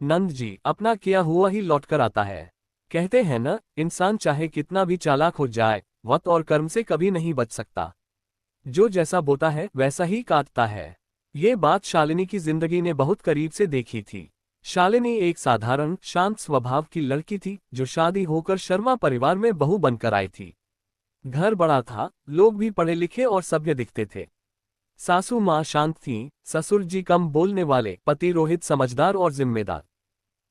नंद जी, अपना किया हुआ ही लौट कर आता है। कहते हैं न, इंसान चाहे कितना भी चालाक हो जाए, वक्त और कर्म से कभी नहीं बच सकता। जो जैसा बोता है वैसा ही काटता है। ये बात शालिनी की जिंदगी ने बहुत करीब से देखी थी। शालिनी एक साधारण शांत स्वभाव की लड़की थी जो शादी होकर शर्मा परिवार में बहू बनकर आई थी। घर बड़ा था, लोग भी पढ़े लिखे और सभ्य दिखते थे। सासू माँ शांत थीं, ससुर जी कम बोलने वाले, पति रोहित समझदार और जिम्मेदार।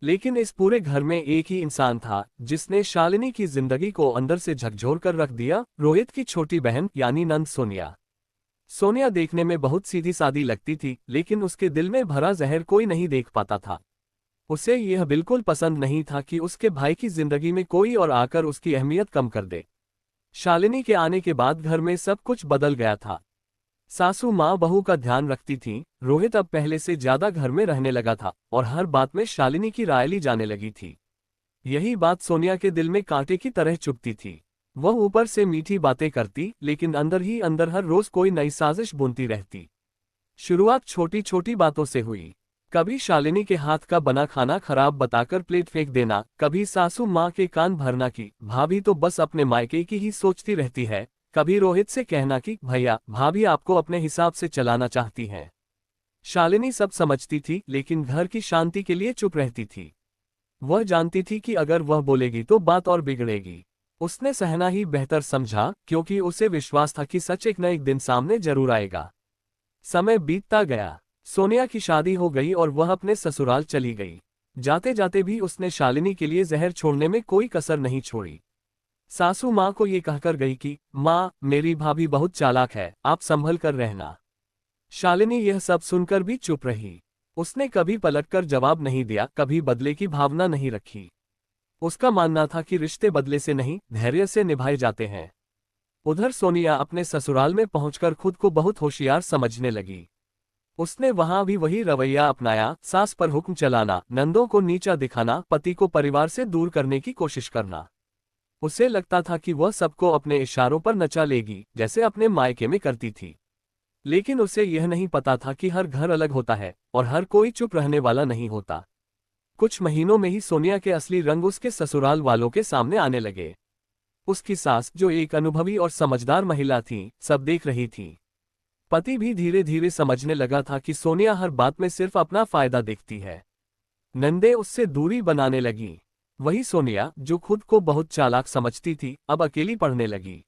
लेकिन इस पूरे घर में एक ही इंसान था जिसने शालिनी की जिंदगी को अंदर से झकझोर कर रख दिया, रोहित की छोटी बहन यानी नंद सोनिया। सोनिया देखने में बहुत सीधी सादी लगती थी, लेकिन उसके दिल में भरा जहर कोई नहीं देख पाता था। उसे यह बिल्कुल पसंद नहीं था कि उसके भाई की जिंदगी में कोई और आकर उसकी अहमियत कम कर दे। शालिनी के आने के बाद घर में सब कुछ बदल गया था। सासू माँ बहू का ध्यान रखती थीं, रोहित अब पहले से ज्यादा घर में रहने लगा था और हर बात में शालिनी की राय ली जाने लगी थी। यही बात सोनिया के दिल में कांटे की तरह चुभती थी। वह ऊपर से मीठी बातें करती, लेकिन अंदर ही अंदर हर रोज कोई नई साजिश बुनती रहती। शुरुआत छोटी छोटी बातों से हुई। कभी शालिनी के हाथ का बना खाना खराब बताकर प्लेट फेंक देना, कभी सासू माँ के कान भरना कि भाभी तो बस अपने मायके की ही सोचती रहती है, कभी रोहित से कहना कि भैया भाभी आपको अपने हिसाब से चलाना चाहती हैं। शालिनी सब समझती थी, लेकिन घर की शांति के लिए चुप रहती थी। वह जानती थी कि अगर वह बोलेगी तो बात और बिगड़ेगी। उसने सहना ही बेहतर समझा, क्योंकि उसे विश्वास था कि सच एक न एक दिन सामने जरूर आएगा। समय बीतता गया। सोनिया की शादी हो गई और वह अपने ससुराल चली गई। जाते जाते भी उसने शालिनी के लिए जहर छोड़ने में कोई कसर नहीं छोड़ी। सासू माँ को ये कहकर गई कि माँ, मेरी भाभी बहुत चालाक है, आप संभल कर रहना। शालिनी यह सब सुनकर भी चुप रही। उसने कभी पलटकर जवाब नहीं दिया, कभी बदले की भावना नहीं रखी। उसका मानना था कि रिश्ते बदले से नहीं, धैर्य से निभाए जाते हैं। उधर सोनिया अपने ससुराल में पहुंचकर खुद को बहुत होशियार समझने लगी। उसने वहां भी वही रवैया अपनाया, सास पर हुक्म चलाना, नंदों को नीचा दिखाना, पति को परिवार से दूर करने की कोशिश करना। उसे लगता था कि वह सबको अपने इशारों पर नचा लेगी, जैसे अपने मायके में करती थी। लेकिन उसे यह नहीं पता था कि हर घर अलग होता है और हर कोई चुप रहने वाला नहीं होता। कुछ महीनों में ही सोनिया के असली रंग उसके ससुराल वालों के सामने आने लगे। उसकी सास, जो एक अनुभवी और समझदार महिला थी, सब देख रही थी। पति भी धीरे धीरे समझने लगा था कि सोनिया हर बात में सिर्फ अपना फायदा देखती है। नंदे उससे दूरी बनाने लगी। वही सोनिया, जो खुद को बहुत चालाक समझती थी, अब अकेली पड़ने लगी।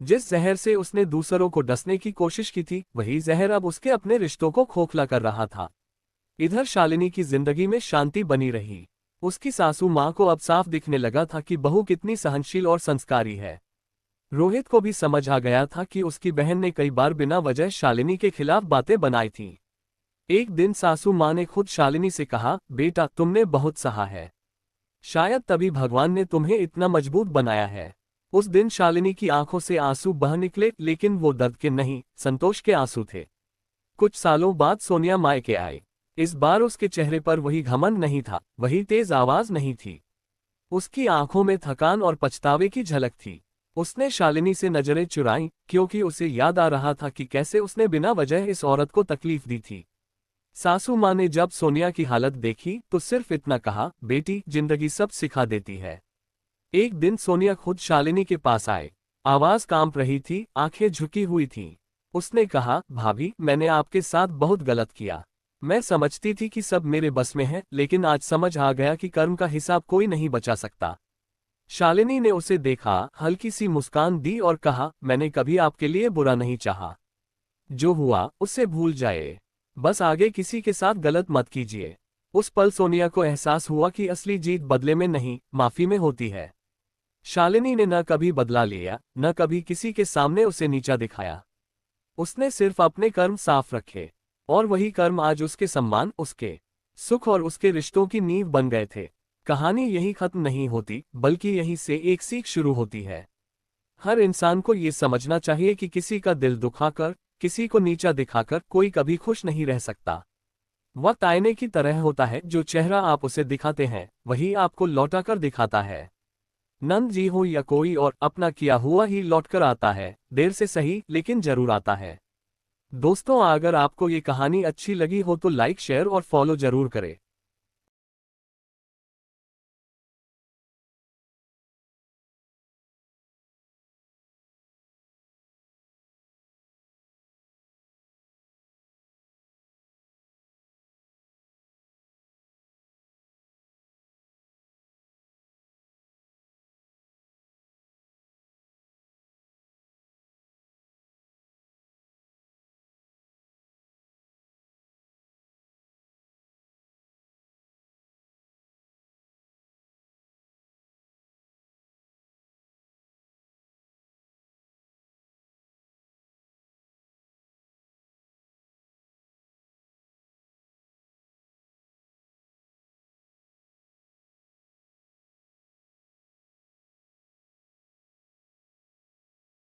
जिस जहर से उसने दूसरों को डसने की कोशिश की थी, वही जहर अब उसके अपने रिश्तों को खोखला कर रहा था। इधर शालिनी की जिंदगी में शांति बनी रही। उसकी सासू माँ को अब साफ दिखने लगा था कि बहू कितनी सहनशील और संस्कारी है। रोहित को भी समझ आ गया था कि उसकी बहन ने कई बार बिना वजह शालिनी के खिलाफ बातें बनाई थीं। एक दिन सासू माँ ने खुद शालिनी से कहा, बेटा, तुमने बहुत सहा है। शायद तभी भगवान ने तुम्हें इतना मजबूत बनाया है। उस दिन शालिनी की आंखों से आंसू बह निकले, लेकिन वो दर्द के नहीं, संतोष के आंसू थे। कुछ सालों बाद सोनिया मायके आई। इस बार उसके चेहरे पर वही घमंड नहीं था, वही तेज आवाज नहीं थी। उसकी आंखों में थकान और पछतावे की झलक थी। उसने शालिनी से नजरें चुराईं, क्योंकि उसे याद आ रहा था कि कैसे उसने बिना वजह इस औरत को तकलीफ दी थी। सासू माँ ने जब सोनिया की हालत देखी तो सिर्फ इतना कहा, बेटी, जिंदगी सब सिखा देती है। एक दिन सोनिया खुद शालिनी के पास आए। आवाज कांप रही थी, आंखें झुकी हुई थीं। उसने कहा, भाभी, मैंने आपके साथ बहुत गलत किया। मैं समझती थी कि सब मेरे बस में है, लेकिन आज समझ आ गया कि कर्म का हिसाब कोई नहीं बचा सकता। शालिनी ने उसे देखा, हल्की सी मुस्कान दी और कहा, मैंने कभी आपके लिए बुरा नहीं चाहा। जो हुआ उसे भूल जाए। बस आगे किसी के साथ गलत मत कीजिए। उस पल सोनिया को एहसास हुआ कि असली जीत बदले में नहीं, माफी में होती है। शालिनी ने न कभी बदला लिया, न कभी किसी के सामने उसे नीचा दिखाया। उसने सिर्फ अपने कर्म साफ रखे, और वही कर्म आज उसके सम्मान, उसके सुख और उसके रिश्तों की नींव बन गए थे। कहानी यही खत्म नहीं होती, बल्कि यहीं से एक सीख शुरू होती है। हर इंसान को ये समझना चाहिए कि किसी का दिल दुखाकर, किसी को नीचा दिखाकर कोई कभी खुश नहीं रह सकता। वक्त आईने की तरह होता है, जो चेहरा आप उसे दिखाते हैं वही आपको लौटाकर दिखाता है। नंद जी हो या कोई और, अपना किया हुआ ही लौटकर आता है, देर से सही लेकिन जरूर आता है। दोस्तों, अगर आपको ये कहानी अच्छी लगी हो तो लाइक, शेयर और फॉलो जरूर करें।